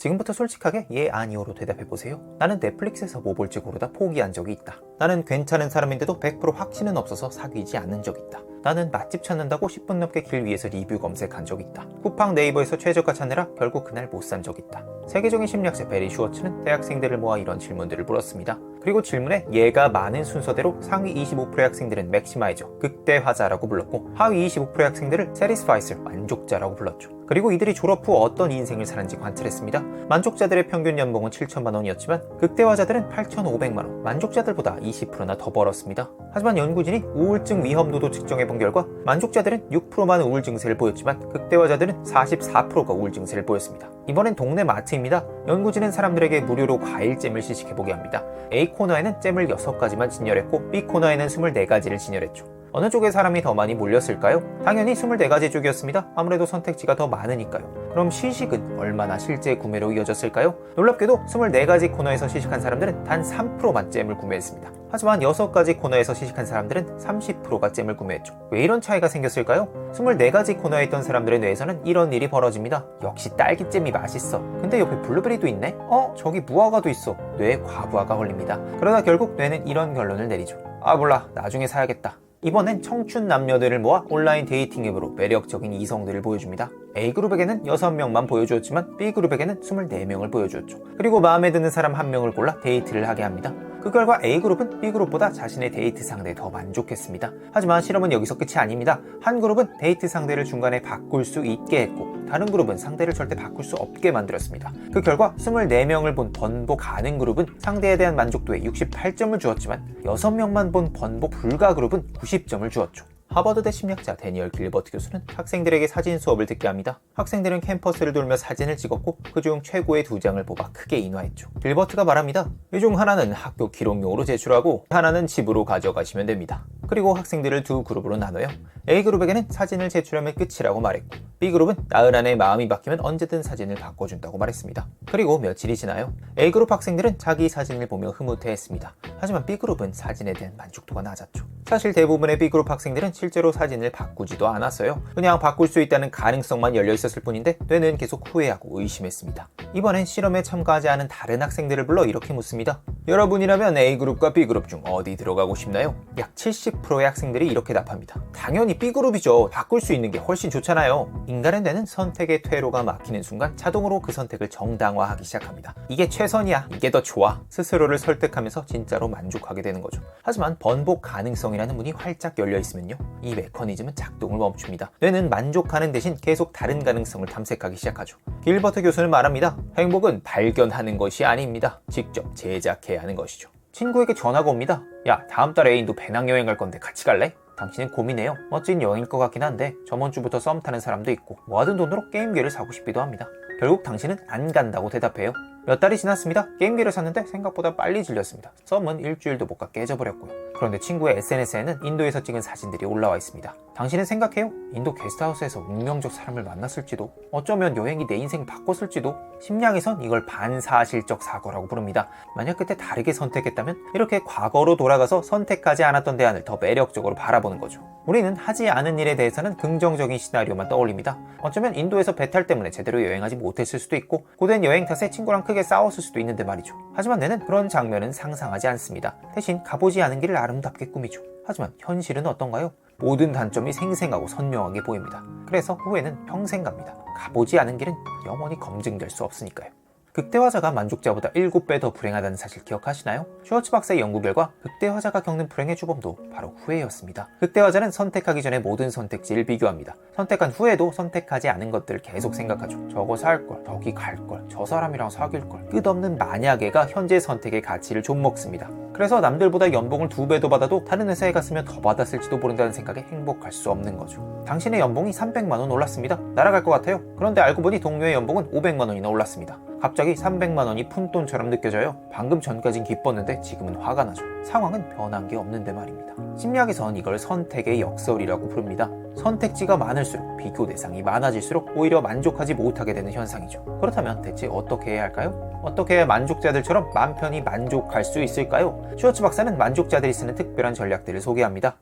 지금부터 솔직하게 예 아니오로 대답해보세요. 나는 넷플릭스에서 뭐 볼지 고르다 포기한 적이 있다. 나는 괜찮은 사람인데도 100% 확신은 없어서 사귀지 않는 적이 있다. 나는 맛집 찾는다고 10분 넘게 길 위에서 리뷰 검색한 적이 있다. 쿠팡 네이버에서 최저가 찾느라 결국 그날 못 산 적이 있다. 세계적인 심리학자 베리 슈워츠는 대학생들을 모아 이런 질문들을 물었습니다. 그리고 질문에 예가 많은 순서대로 상위 25%의 학생들은 맥시마이저, 극대화자라고 불렀고 하위 25%의 학생들을 세티스파이스, 만족자라고 불렀죠. 그리고 이들이 졸업 후 어떤 인생을 사는지 관찰했습니다. 만족자들의 평균 연봉은 7천만 원이었지만 극대화자들은 8,500만 원, 만족자들보다 20%나 더 벌었습니다. 하지만 연구진이 우울증 위험도도 측정해본 결과 만족자들은 6%만 우울 증세를 보였지만 극대화자들은 44%가 우울 증세를 보였습니다. 이번엔 동네 마트입니다. 연구진은 사람들에게 무료로 과일잼을 시식해보게 합니다. A 코너에는 잼을 6가지만 진열했고 B 코너에는 24가지를 진열했죠. 어느 쪽에 사람이 더 많이 몰렸을까요? 당연히 24가지 쪽이었습니다. 아무래도 선택지가 더 많으니까요. 그럼 시식은 얼마나 실제 구매로 이어졌을까요? 놀랍게도 24가지 코너에서 시식한 사람들은 단 3%만 잼을 구매했습니다. 하지만 6가지 코너에서 시식한 사람들은 30%가 잼을 구매했죠. 왜 이런 차이가 생겼을까요? 24가지 코너에 있던 사람들의 뇌에서는 이런 일이 벌어집니다. 역시 딸기잼이 맛있어. 근데 옆에 블루베리도 있네? 저기 무화과도 있어. 뇌에 과부하가 걸립니다. 그러다 결국 뇌는 이런 결론을 내리죠. 몰라, 나중에 사야겠다. 이번엔 청춘 남녀들을 모아 온라인 데이팅 앱으로 매력적인 이성들을 보여줍니다. A그룹에게는 6명만 보여주었지만 B그룹에게는 24명을 보여주었죠. 그리고 마음에 드는 사람 1명을 골라 데이트를 하게 합니다. 그 결과 A그룹은 B그룹보다 자신의 데이트 상대에 더 만족했습니다. 하지만 실험은 여기서 끝이 아닙니다. 한 그룹은 데이트 상대를 중간에 바꿀 수 있게 했고 다른 그룹은 상대를 절대 바꿀 수 없게 만들었습니다. 그 결과 24명을 본 번복 가능 그룹은 상대에 대한 만족도에 68점을 주었지만 6명만 본 번복 불가 그룹은 90점을 주었죠. 하버드대 심리학자 데니얼 길버트 교수는 학생들에게 사진 수업을 듣게 합니다. 학생들은 캠퍼스를 돌며 사진을 찍었고 그중 최고의 2장을 뽑아 크게 인화했죠. 길버트가 말합니다. 이 중 하나는 학교 기록용으로 제출하고 하나는 집으로 가져가시면 됩니다. 그리고 학생들을 두 그룹으로 나눠요. A그룹에게는 사진을 제출하면 끝이라고 말했고 B그룹은 나흘 안에 마음이 바뀌면 언제든 사진을 바꿔준다고 말했습니다. 그리고 며칠이 지나요. A그룹 학생들은 자기 사진을 보며 흐뭇해했습니다. 하지만 B그룹은 사진에 대한 만족도가 낮았죠. 사실 대부분의 B그룹 학생들은 실제로 사진을 바꾸지도 않았어요. 그냥 바꿀 수 있다는 가능성만 열려있었을 뿐인데 뇌는 계속 후회하고 의심했습니다. 이번엔 실험에 참가하지 않은 다른 학생들을 불러 이렇게 묻습니다. 여러분이라면 A그룹과 B그룹 중 어디 들어가고 싶나요? 약 70%의 학생들이 이렇게 답합니다. 당연히 B그룹이죠. 바꿀 수 있는 게 훨씬 좋잖아요. 인간의 뇌는 선택의 퇴로가 막히는 순간 자동으로 그 선택을 정당화하기 시작합니다. 이게 최선이야. 이게 더 좋아. 스스로를 설득하면서 진짜로 만족하게 되는 거죠. 하지만 번복 가능성이라는 문이 활짝 열려있으면요. 이 메커니즘은 작동을 멈춥니다. 뇌는 만족하는 대신 계속 다른 가능성을 탐색하기 시작하죠. 길버트 교수는 말합니다. 행복은 발견하는 것이 아닙니다. 직접 제작해야 하는 것이죠. 친구에게 전화가 옵니다. 야, 다음 달에 인도 배낭여행 갈 건데 같이 갈래? 당신은 고민해요. 멋진 여행일 것 같긴 한데 저번 주부터 썸 타는 사람도 있고 모아둔 돈으로 게임기를 사고 싶기도 합니다. 결국 당신은 안 간다고 대답해요. 몇 달이 지났습니다. 게임기를 샀는데 생각보다 빨리 질렸습니다. 썸은 일주일도 못 가 깨져버렸고요. 그런데 친구의 SNS에는 인도에서 찍은 사진들이 올라와 있습니다. 당신은 생각해요? 인도 게스트하우스에서 운명적 사람을 만났을지도, 어쩌면 여행이 내 인생 바꿨을지도. 심리학에선 이걸 반사실적 사고라고 부릅니다. 만약 그때 다르게 선택했다면 이렇게 과거로 돌아가서 선택하지 않았던 대안을 더 매력적으로 바라보는 거죠. 우리는 하지 않은 일에 대해서는 긍정적인 시나리오만 떠올립니다. 어쩌면 인도에서 배탈 때문에 제대로 여행하지 못했을 수도 있고 고된 여행 탓에 친구랑 크게 싸웠을 수도 있는데 말이죠. 하지만 내는 그런 장면은 상상하지 않습니다. 대신 가보지 않은 길을 아름답게 꾸미죠. 하지만 현실은 어떤가요? 모든 단점이 생생하고 선명하게 보입니다. 그래서 후회는 평생 갑니다. 가보지 않은 길은 영원히 검증될 수 없으니까요. 극대화자가 만족자보다 7배 더 불행하다는 사실 기억하시나요? 슈워츠 박사의 연구 결과 극대화자가 겪는 불행의 주범도 바로 후회였습니다. 극대화자는 선택하기 전에 모든 선택지를 비교합니다. 선택한 후에도 선택하지 않은 것들을 계속 생각하죠. 저거 살걸, 저기 갈걸, 저 사람이랑 사귈걸. 끝없는 만약에가 현재 선택의 가치를 좀먹습니다. 그래서 남들보다 연봉을 2배도 받아도 다른 회사에 갔으면 더 받았을지도 모른다는 생각에 행복할 수 없는 거죠. 당신의 연봉이 300만 원 올랐습니다. 날아갈 것 같아요. 그런데 알고 보니 동료의 연봉은 500만 원이나 올랐습니다. 갑자기 300만 원이 푼돈처럼 느껴져요. 방금 전까진 기뻤는데 지금은 화가 나죠. 상황은 변한 게 없는데 말입니다. 심리학에선 이걸 선택의 역설이라고 부릅니다. 선택지가 많을수록 비교 대상이 많아질수록 오히려 만족하지 못하게 되는 현상이죠. 그렇다면 대체 어떻게 해야 할까요? 어떻게 해야 만족자들처럼 맘 편히 만족할 수 있을까요? 슈워츠 박사는 만족자들이 쓰는 특별한 전략들을 소개합니다.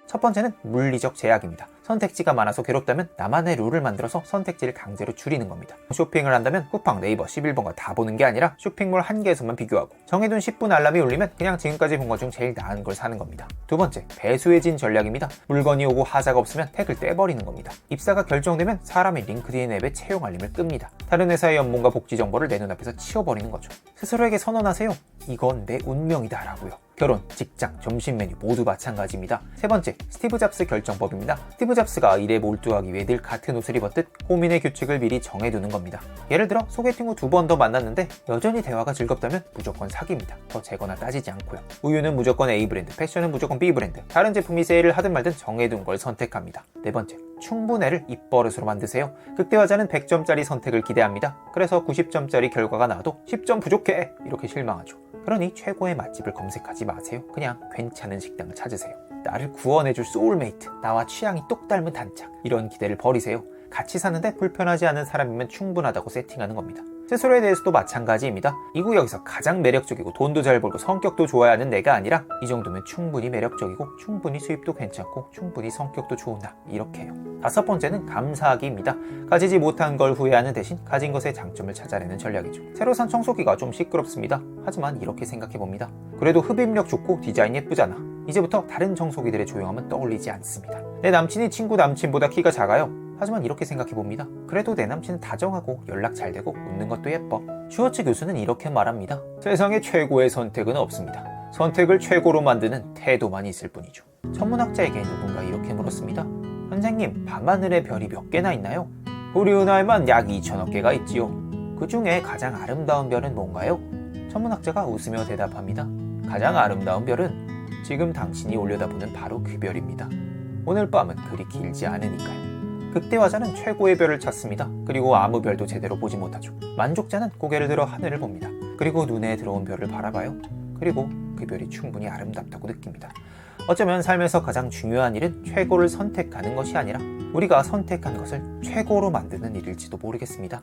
첫 번째는 물리적 제약입니다. 선택지가 많아서 괴롭다면 나만의 룰을 만들어서 선택지를 강제로 줄이는 겁니다. 쇼핑을 한다면 쿠팡, 네이버, 11번가 다 보는 게 아니라 쇼핑몰 한 개에서만 비교하고 정해둔 10분 알람이 울리면 그냥 지금까지 본 것 중 제일 나은 걸 사는 겁니다. 두 번째, 배수해진 전략입니다. 물건이 오고 하자가 없으면 택을 떼버리는 겁니다. 입사가 결정되면 사람이 링크드인 앱에 채용 알림을 끕니다. 다른 회사의 연봉과 복지 정보를 내 눈앞에서 치워버리는 거죠. 스스로에게 선언하세요. 이건 내 운명이다 라고요. 결혼, 직장, 점심 메뉴 모두 마찬가지입니다. 세 번째, 스티브 잡스 결정법입니다. 스티브 잡스가 일에 몰두하기 위해 늘 같은 옷을 입었듯 고민의 규칙을 미리 정해두는 겁니다. 예를 들어 소개팅 후 2번 더 만났는데 여전히 대화가 즐겁다면 무조건 사기입니다. 더 재거나 따지지 않고요. 우유는 무조건 A 브랜드, 패션은 무조건 B 브랜드, 다른 제품이 세일을 하든 말든 정해둔 걸 선택합니다. 네 번째, 충분해를 입버릇으로 만드세요. 극대화자는 100점짜리 선택을 기대합니다. 그래서 90점짜리 결과가 나와도 10점 부족해! 이렇게 실망하죠. 그러니 최고의 맛집을 검색하지 마세요. 그냥 괜찮은 식당을 찾으세요. 나를 구원해줄 소울메이트, 나와 취향이 똑 닮은 단짝, 이런 기대를 버리세요. 같이 사는데 불편하지 않은 사람이면 충분하다고 세팅하는 겁니다. 스스로에 대해서도 마찬가지입니다. 이 구역에서 가장 매력적이고 돈도 잘 벌고 성격도 좋아야 하는 내가 아니라 이 정도면 충분히 매력적이고 충분히 수입도 괜찮고 충분히 성격도 좋은 나, 이렇게 해요. 다섯 번째는 감사하기입니다. 가지지 못한 걸 후회하는 대신 가진 것의 장점을 찾아내는 전략이죠. 새로 산 청소기가 좀 시끄럽습니다. 하지만 이렇게 생각해봅니다. 그래도 흡입력 좋고 디자인 예쁘잖아. 이제부터 다른 청소기들의 조용함은 떠올리지 않습니다. 내 남친이 친구 남친보다 키가 작아요. 하지만 이렇게 생각해봅니다. 그래도 내 남친은 다정하고 연락 잘 되고 웃는 것도 예뻐. 슈워츠 교수는 이렇게 말합니다. 세상에 최고의 선택은 없습니다. 선택을 최고로 만드는 태도만 있을 뿐이죠. 천문학자에게 누군가 이렇게 물었습니다. 선생님, 밤하늘에 별이 몇 개나 있나요? 우리 은하에만 약 2천억 개가 있지요. 그 중에 가장 아름다운 별은 뭔가요? 천문학자가 웃으며 대답합니다. 가장 아름다운 별은 지금 당신이 올려다보는 바로 그 별입니다. 오늘 밤은 그리 길지 않으니까요. 극대화자는 최고의 별을 찾습니다. 그리고 아무 별도 제대로 보지 못하죠. 만족자는 고개를 들어 하늘을 봅니다. 그리고 눈에 들어온 별을 바라봐요. 그리고 그 별이 충분히 아름답다고 느낍니다. 어쩌면 삶에서 가장 중요한 일은 최고를 선택하는 것이 아니라 우리가 선택한 것을 최고로 만드는 일일지도 모르겠습니다.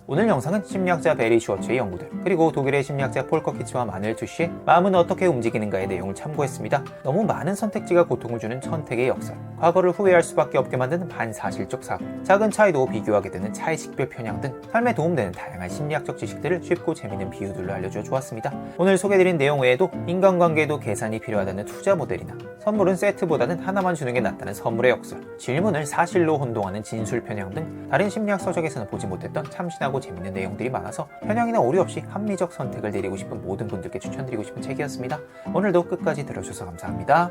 오늘 영상은 심리학자 베리 슈워츠의 연구들, 그리고 독일의 심리학자 폴커 키츠와 마누엘 투시의 마음은 어떻게 움직이는가의 내용을 참고했습니다. 너무 많은 선택지가 고통을 주는 선택의 역설, 과거를 후회할 수밖에 없게 만드는 반사실적 사고, 작은 차이도 비교하게 되는 차이식별 편향 등 삶에 도움되는 다양한 심리학적 지식들을 쉽고 재미있는 비유들로 알려주어 좋았습니다. 오늘 소개드린 내용 외에도 인간관계에도 계산이 필요하다는 투자 모델이나 선물은 세트보다는 하나만 주는 게 낫다는 선물의 역설, 질문을 사실로 혼동하는 진술 편향 등 다른 심리학 서적에서는 보지 못했던 참신하고 재밌는 내용들이 많아서 편향이나 오류 없이 합리적 선택을 내리고 싶은 모든 분들께 추천드리고 싶은 책이었습니다. 오늘도 끝까지 들어주셔서 감사합니다.